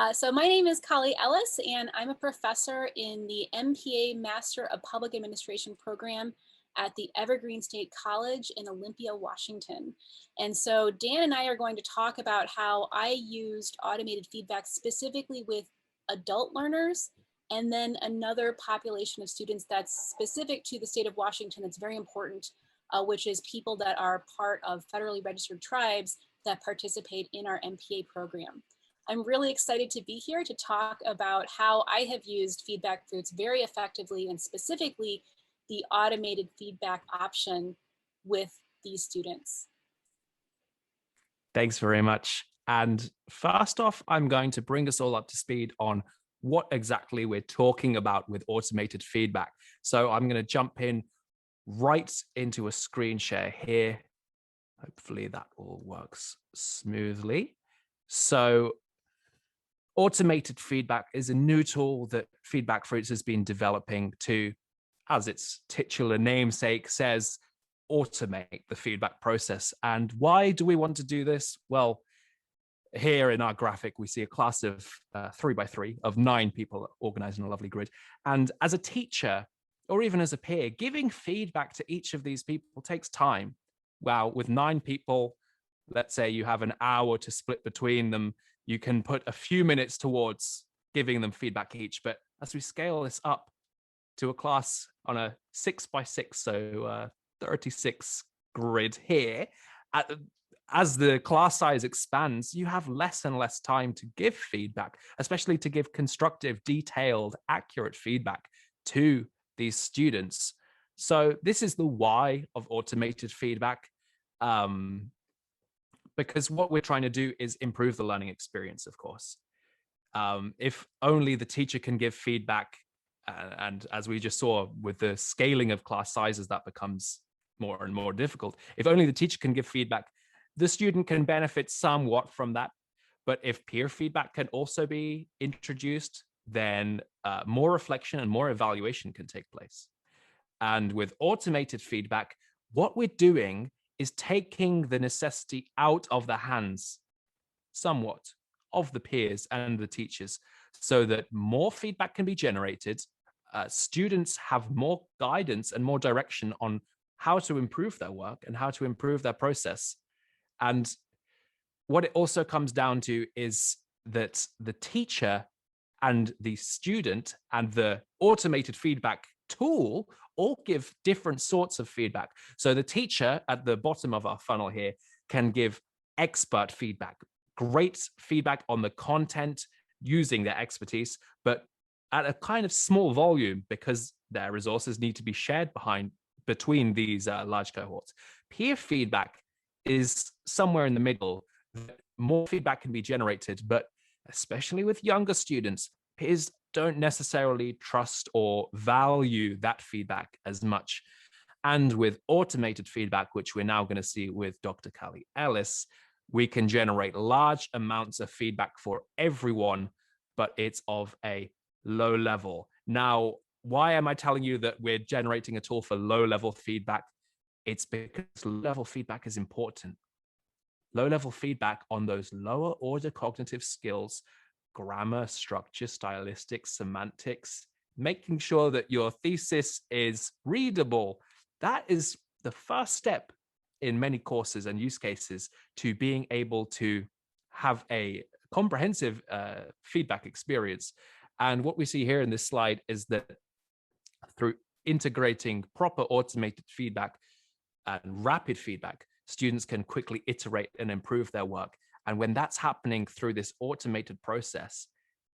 So my name is Cali Ellis, and I'm a professor in the MPA Master of Public Administration program at the Evergreen State College in Olympia, Washington. And so Dan and I are going to talk about how I used automated feedback specifically with adult learners, and then another population of students that's specific to the state of Washington that's very important, which is people that are part of federally registered tribes that participate in our MPA program. I'm really excited to be here to talk about how I have used feedback fruits very effectively, and specifically the automated feedback option with these students. Thanks very much. And first off, I'm going to bring us all up to speed on what exactly we're talking about with automated feedback. So I'm going to jump in right into a screen share here. Hopefully that all works smoothly. So automated feedback is a new tool that Feedback Fruits has been developing to, as its titular namesake says, automate the feedback process. And why do we want to do this? Well, here in our graphic, we see a class of 3 by 3 of 9 people organized in a lovely grid. And as a teacher, or even as a peer, giving feedback to each of these people takes time. Well, with 9 people, let's say you have an hour to split between them, you can put a few minutes towards giving them feedback each. But as we scale this up to a class on a 6 by 6, so 36 grid here, as the class size expands, you have less and less time to give feedback, especially to give constructive, detailed, accurate feedback to these students. So this is the why of automated feedback, because what we're trying to do is improve the learning experience, of course. If only the teacher can give feedback, and as we just saw with the scaling of class sizes, that becomes more and more difficult. If only the teacher can give feedback, the student can benefit somewhat from that. But if peer feedback can also be introduced, then more reflection and more evaluation can take place. And with automated feedback, what we're doing is taking the necessity out of the hands somewhat of the peers and the teachers, so that more feedback can be generated. Students have more guidance and more direction on how to improve their work and how to improve their process. And what it also comes down to is that the teacher and the student and the automated feedback tool all give different sorts of feedback. So the teacher at the bottom of our funnel here can give expert feedback, great feedback on the content using their expertise, but at a kind of small volume because their resources need to be shared between these large cohorts. Peer feedback is somewhere in the middle. More feedback can be generated, but especially with younger students, peers don't necessarily trust or value that feedback as much. And with automated feedback, which we're now going to see with Dr. Cali Ellis, we can generate large amounts of feedback for everyone, but it's of a low level. Now, why am I telling you that we're generating a tool for low-level feedback? It's because low-level feedback is important. Low-level feedback on those lower order cognitive skills, grammar, structure, stylistics, semantics, making sure that your thesis is readable. That is the first step in many courses and use cases to being able to have a comprehensive feedback experience. And what we see here in this slide is that through integrating proper automated feedback and rapid feedback, students can quickly iterate and improve their work. And when that's happening through this automated process,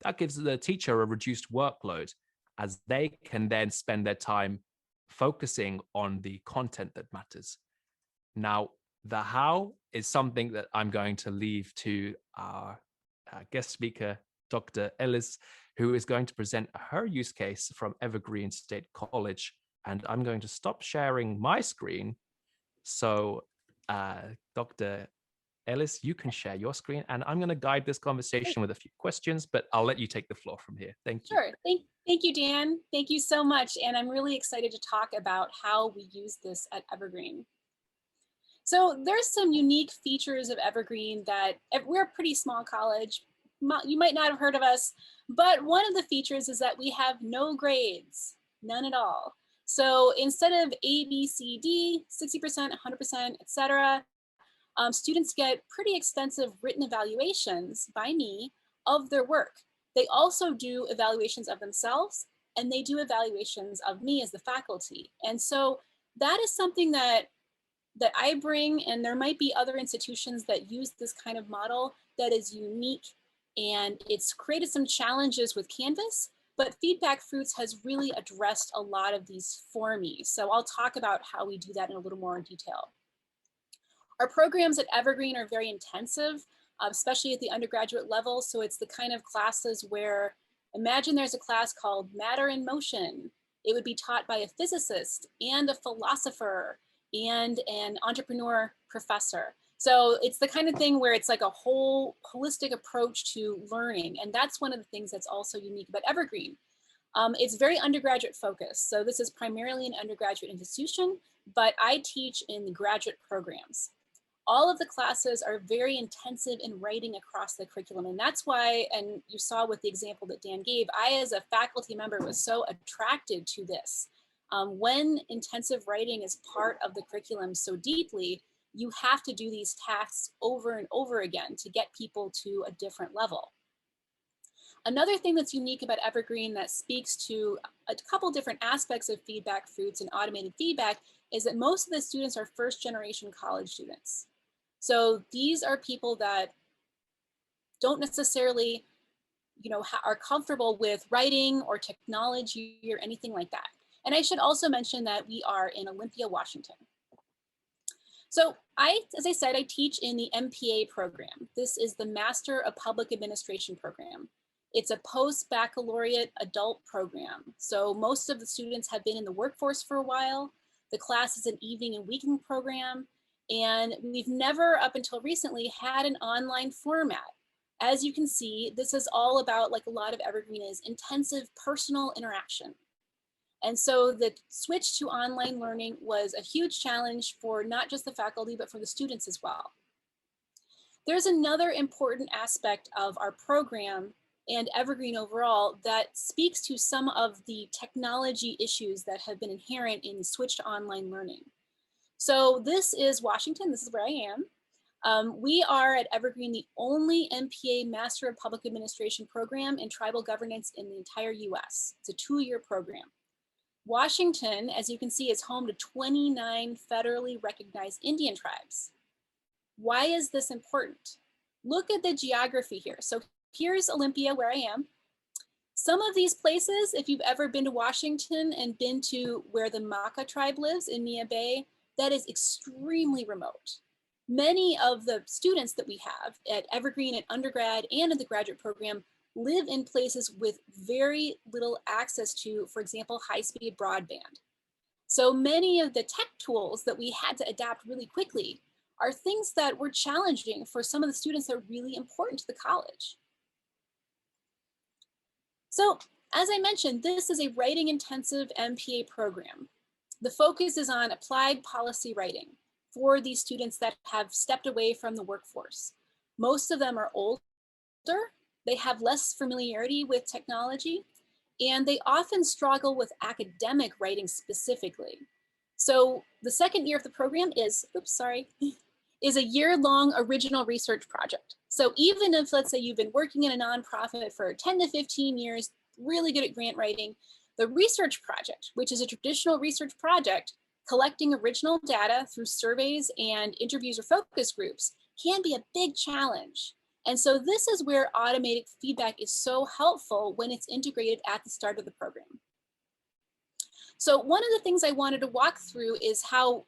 that gives the teacher a reduced workload, as they can then spend their time focusing on the content that matters. Now, the how is something that I'm going to leave to our guest speaker, Dr. Ellis, who is going to present her use case from Evergreen State College. And I'm going to stop sharing my screen. So Dr. Ellis, you can share your screen, and I'm going to guide this conversation with a few questions, but I'll let you take the floor from here. Thank you. Sure. Thank you, Dan. Thank you so much. And I'm really excited to talk about how we use this at Evergreen. So there's some unique features of Evergreen that we're a pretty small college. you might not have heard of us, but one of the features is that we have no grades, none at all. So instead of A, B, C, D, 60%, 100%, etc., students get pretty extensive written evaluations by me of their work. They also do evaluations of themselves, and they do evaluations of me as the faculty. And so that is something that I bring, and there might be other institutions that use this kind of model that is unique, and it's created some challenges with Canvas, but Feedback Fruits has really addressed a lot of these for me. So I'll talk about how we do that in a little more detail. Our programs at Evergreen are very intensive, especially at the undergraduate level. So it's the kind of classes where, imagine there's a class called Matter in Motion. It would be taught by a physicist and a philosopher and an entrepreneur professor. So it's the kind of thing where it's like a whole holistic approach to learning. And that's one of the things that's also unique about Evergreen. It's very undergraduate focused. So this is primarily an undergraduate institution, but I teach in the graduate programs. All of the classes are very intensive in writing across the curriculum. And that's why, and you saw with the example that Dan gave, I as a faculty member was so attracted to this. When intensive writing is part of the curriculum so deeply, you have to do these tasks over and over again to get people to a different level. Another thing that's unique about Evergreen that speaks to a couple different aspects of Feedback Fruits and automated feedback is that most of the students are first generation college students. So these are people that don't necessarily, are comfortable with writing or technology or anything like that. And I should also mention that we are in Olympia, Washington. So as I said, I teach in the MPA program. This is the Master of Public Administration program. It's a post-baccalaureate adult program. So most of the students have been in the workforce for a while. The class is an evening and weekend program. And we've never, up until recently, had an online format. As you can see, this is all about, like a lot of Evergreen is, intensive personal interaction. And so the switch to online learning was a huge challenge for not just the faculty, but for the students as well. There's another important aspect of our program and Evergreen overall that speaks to some of the technology issues that have been inherent in the switch to online learning. So this is Washington, this is where I am. We are at Evergreen the only MPA Master of Public Administration program in tribal governance in the entire US. It's a 2-year program. Washington, as you can see, is home to 29 federally recognized Indian tribes. Why is this important? Look at the geography here. So here's Olympia, where I am. Some of these places, if you've ever been to Washington and been to where the Maka tribe lives in Mia Bay, that is extremely remote. Many of the students that we have at Evergreen at undergrad and in the graduate program live in places with very little access to, for example, high-speed broadband. So many of the tech tools that we had to adapt really quickly are things that were challenging for some of the students that are really important to the college. So as I mentioned, this is a writing intensive MPA program. The focus is on applied policy writing for these students that have stepped away from the workforce. Most of them are older, they have less familiarity with technology, and they often struggle with academic writing specifically. So the second year of the program is, is a year-long original research project. So even if, let's say, you've been working in a nonprofit for 10 to 15 years, really good at grant writing, the research project, which is a traditional research project, collecting original data through surveys and interviews or focus groups, can be a big challenge. And so this is where automated feedback is so helpful when it's integrated at the start of the program. So one of the things I wanted to walk through is how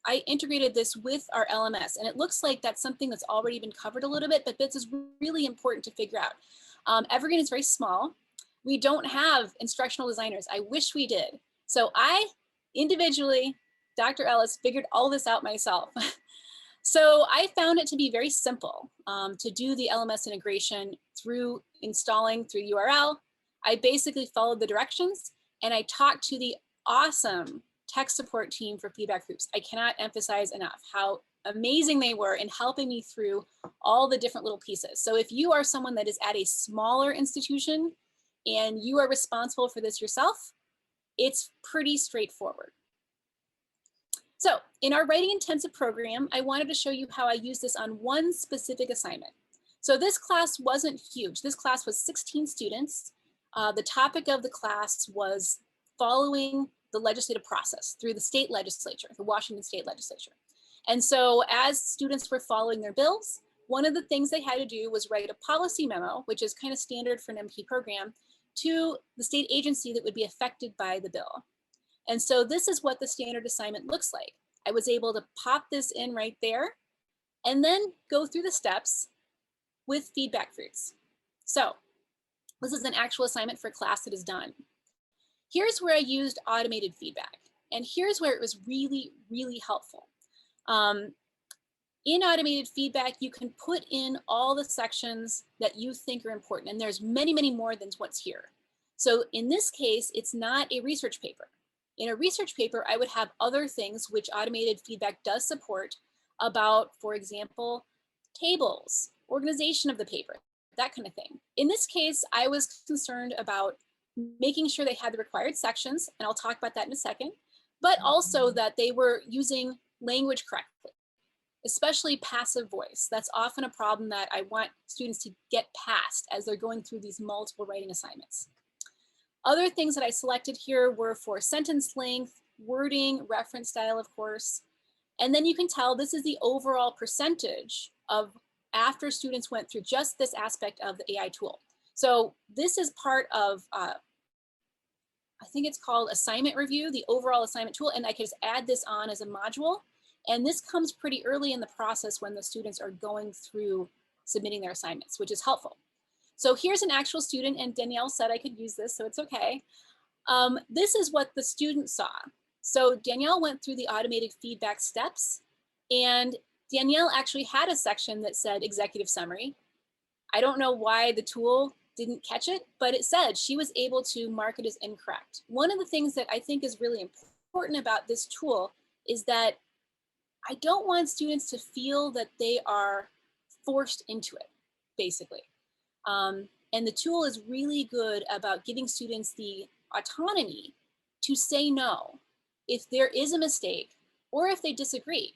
I integrated this with our LMS. And it looks like that's something that's already been covered a little bit, but this is really important to figure out. Evergreen is very small. We don't have instructional designers. I wish we did. So I individually, Dr. Ellis, figured all this out myself. So I found it to be very simple to do the LMS integration through installing through URL. I basically followed the directions and I talked to the awesome tech support team for feedback groups. I cannot emphasize enough how amazing they were in helping me through all the different little pieces. So if you are someone that is at a smaller institution and you are responsible for this yourself, it's pretty straightforward. So in our writing intensive program, I wanted to show you how I use this on one specific assignment. So this class wasn't huge. This class was 16 students. The topic of the class was following the legislative process through the state legislature, the Washington State Legislature. And so as students were following their bills, one of the things they had to do was write a policy memo, which is kind of standard for an MP program, to the state agency that would be affected by the bill. And so this is what the standard assignment looks like. I was able to pop this in right there and then go through the steps with feedback fruits. So this is an actual assignment for a class that is done. Here's where I used automated feedback. And here's where it was really, really helpful. In automated feedback, you can put in all the sections that you think are important. And there's many, many more than what's here. So in this case, it's not a research paper. In a research paper, I would have other things which automated feedback does support about, for example, tables, organization of the paper, that kind of thing. In this case, I was concerned about making sure they had the required sections, and I'll talk about that in a second, but also that they were using language correctly, especially passive voice. That's often a problem that I want students to get past as they're going through these multiple writing assignments. Other things that I selected here were for sentence length, wording, reference style, of course. And then you can tell this is the overall percentage of after students went through just this aspect of the AI tool. So this is part of, I think it's called assignment review, the overall assignment tool, and I can just add this on as a module. And this comes pretty early in the process when the students are going through submitting their assignments, which is helpful. So here's an actual student, and Danielle said I could use this, so it's okay. This is what the student saw. So Danielle went through the automated feedback steps, and Danielle actually had a section that said executive summary. I don't know why the tool didn't catch it, but it said she was able to mark it as incorrect. One of the things that I think is really important about this tool is that I don't want students to feel that they are forced into it, basically. And the tool is really good about giving students the autonomy to say no if there is a mistake or if they disagree.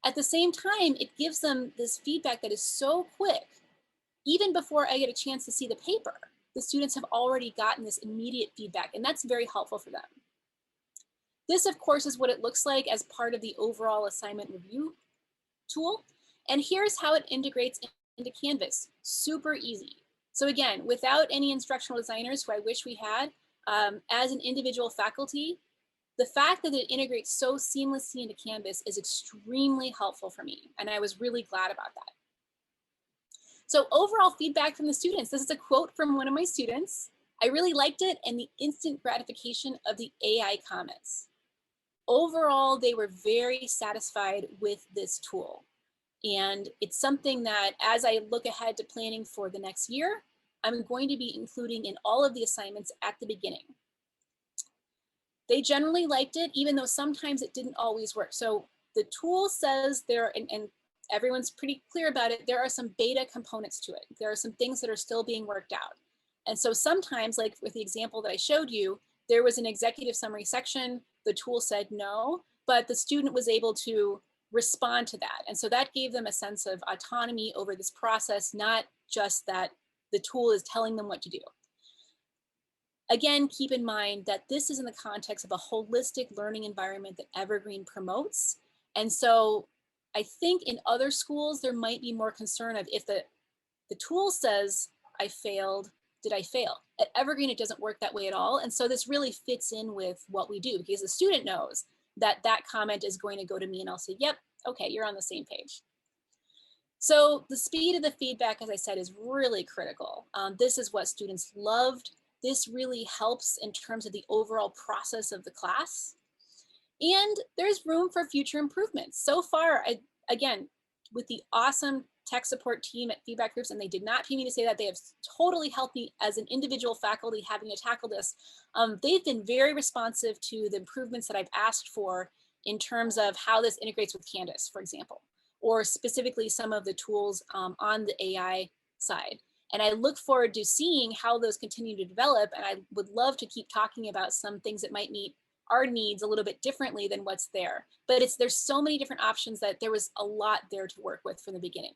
At the same time, it gives them this feedback that is so quick. Even before I get a chance to see the paper, the students have already gotten this immediate feedback, and that's very helpful for them. This, of course, is what it looks like as part of the overall assignment review tool. And here's how it integrates into Canvas. Super easy. So again, without any instructional designers, who I wish we had, as an individual faculty, the fact that it integrates so seamlessly into Canvas is extremely helpful for me, and I was really glad about that. So overall feedback from the students. This is a quote from one of my students. I really liked it and the instant gratification of the AI comments. Overall, they were very satisfied with this tool. And it's something that as I look ahead to planning for the next year, I'm going to be including in all of the assignments at the beginning. They generally liked it, even though sometimes it didn't always work. So the tool says there, and everyone's pretty clear about it, there are some beta components to it. There are some things that are still being worked out. And so sometimes, like with the example that I showed you, there was an executive summary section, the tool said no, but the student was able to respond to that. And so that gave them a sense of autonomy over this process, not just that the tool is telling them what to do. Again, keep in mind that this is in the context of a holistic learning environment that Evergreen promotes. And so I think in other schools, there might be more concern of if the tool says I failed, did I fail? At Evergreen, it doesn't work that way at all. And so this really fits in with what we do, because the student knows that that comment is going to go to me and I'll say, yep, okay, you're on the same page. So the speed of the feedback, as I said, is really critical. This is what students loved. This really helps in terms of the overall process of the class. And there's room for future improvements. So far, again, with the awesome tech support team at Feedback Groups, and they did not pay me to say that, they have totally helped me as an individual faculty having to tackle this. They've been very responsive to the improvements that I've asked for in terms of how this integrates with Canvas, for example, or specifically some of the tools on the AI side. And I look forward to seeing how those continue to develop. And I would love to keep talking about some things that might meet our needs a little bit differently than what's there. But there's so many different options that there was a lot there to work with from the beginning.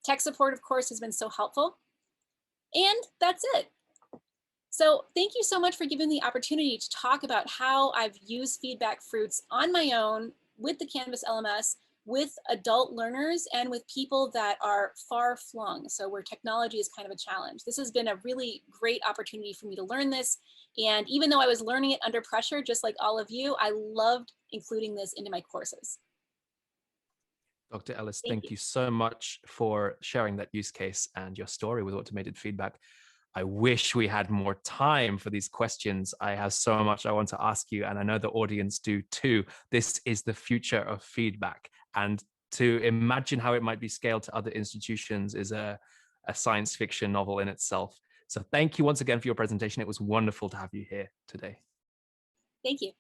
Tech support, of course, has been so helpful. And that's it. So thank you so much for giving me the opportunity to talk about how I've used feedback fruits on my own with the Canvas LMS, with adult learners, and with people that are far flung, so where technology is kind of a challenge. This has been a really great opportunity for me to learn this. And even though I was learning it under pressure, just like all of you, I loved including this into my courses. Dr. Ellis, Thank thank you. you so much for sharing that use case and your story with automated feedback. I wish we had more time for these questions. I have so much I want to ask you, and I know the audience do too. This is the future of feedback. And to imagine how it might be scaled to other institutions is a science fiction novel in itself. So thank you once again for your presentation. It was wonderful to have you here today. Thank you.